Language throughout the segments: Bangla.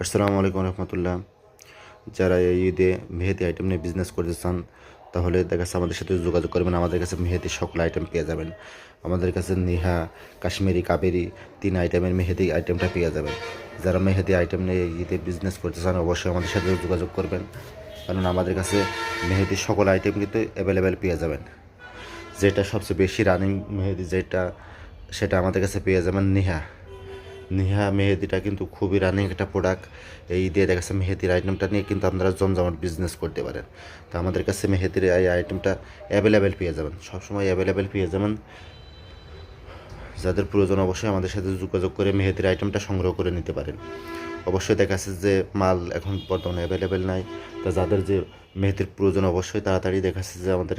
আসসালামু আলাইকুম রহমতুল্লাহ। যারা এই ঈদে মেহেদি আইটেম নিয়ে বিজনেস করতে চান তাহলে দেখা যাচ্ছে আমাদের সাথে যোগাযোগ করবেন। আমাদের কাছে মেহেদির সকল আইটেম পেয়ে যাবেন। আমাদের কাছে নিহা, কাশ্মীরি, কাবেরি 3 আইটেমের মেহেদি আইটেমটা পেয়ে যাবেন। যারা মেহেদি আইটেম নিয়ে ঈদে বিজনেস করতে চান অবশ্যই আমাদের সাথে যোগাযোগ করবেন, কারণ আমাদের কাছে মেহেদির সকল আইটেম কিন্তু অ্যাভেলেবেল পেয়ে যাবেন। যেটা সবচেয়ে বেশি রানিং মেহেদি সেটা আমাদের কাছে পেয়ে যাবেন নিহা। নিহা মেহেদিটা কিন্তু খুবই রানিং একটা প্রোডাক্ট। এই দিয়ে দেখা যাচ্ছে মেহেদির আইটেমটা নিয়ে কিন্তু আপনারা জমজমাট বিজনেস করতে পারেন। তো আমাদের কাছে মেহেদির এই আইটেমটা অ্যাভেলেবেল পেয়ে যাবেন, সবসময় অ্যাভেলেবেল পেয়ে যাবেন। যাদের প্রয়োজন অবশ্যই আমাদের সাথে যোগাযোগ করে মেহেদির আইটেমটা সংগ্রহ করে নিতে পারেন। অবশ্যই দেখা যাচ্ছে যে মাল এখন বর্তমানে অ্যাভেলেবেল নাই। তা যাদের যে মেহেদির প্রয়োজন অবশ্যই তাড়াতাড়ি দেখা যাচ্ছে যে আমাদের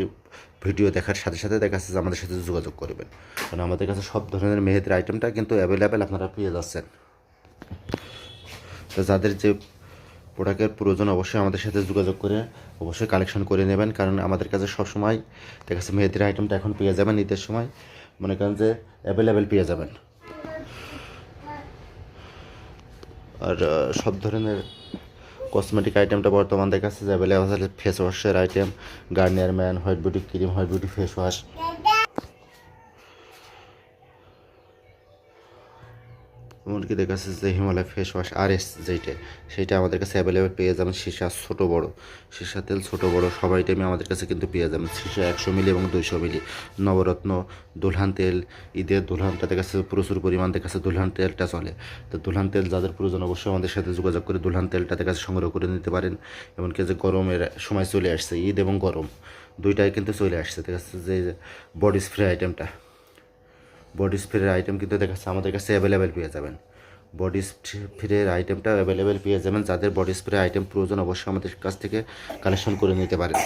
ভিডিও দেখার সাথে সাথে দেখা যাচ্ছে যে আমাদের সাথে যোগাযোগ করবেন, কারণ আমাদের কাছে সব ধরনের মেহেদির আইটেমটা কিন্তু অ্যাভেলেবেল আপনারা পেয়ে যাচ্ছেন। তো যাদের যে প্রোডাক্টের প্রয়োজন অবশ্যই আমাদের সাথে যোগাযোগ করে অবশ্যই কালেকশন করে নেবেন, কারণ আমাদের কাছে সবসময় দেখা যাচ্ছে মেহেদির আইটেমটা এখন পেয়ে যাবেন। ঈদের সময় মনে করেন যে অ্যাভেলেবেল পেয়ে যাবেন। আর সব ধরনের কসমেটিক আইটেমটা বর্তমান দেখা যাচ্ছে যে অ্যাভেলেবেল আছে। ফেস ওয়াশের item, Garnier man, white beauty cream, white beauty face wash, এমনকি দেখা যাচ্ছে যে হিমালয় ফেস ওয়াশ RS সেইটা আমাদের কাছে অ্যাভেলেবেল পেয়ে যাবেন। সীসা ছোটো বড়ো, সীসা তেল ছোটো বড়ো সব আইটেমই আমাদের কাছে কিন্তু পেয়ে যাবেন। সীসা 100 মিলি এবং 200 মিলি। নবরত্ন দুলহান তেল, ঈদের দুলহানটা দেখা যাচ্ছে প্রচুর পরিমাণ দেখা যাচ্ছে দুলহান তেলটা চলে। তো দুলহান তেল যাদের প্রয়োজন অবশ্যই আমাদের সাথে যোগাযোগ করে দুলহান তেলটা দেখা যাচ্ছে সংগ্রহ করে নিতে পারেন। এমনকি যে গরমের সময় চলে আসছে, ঈদ এবং গরম দুইটাই কিন্তু চলে আসছে। দেখা যাচ্ছে যে বডি স্প্রে আইটেমটা, বডি স্প্রের আইটেম কিন্তু দেখা যাচ্ছে আমাদের কাছে অ্যাভেলেবেল পেয়ে যাবেন। বডি স্প্রের আইটেমটা অ্যাভেলেবেল পেয়ে যাবেন। যাদের বডি স্প্রে আইটেম প্রয়োজন অবশ্যই আমাদের কাছ থেকে কালেকশন করে নিতে পারেন।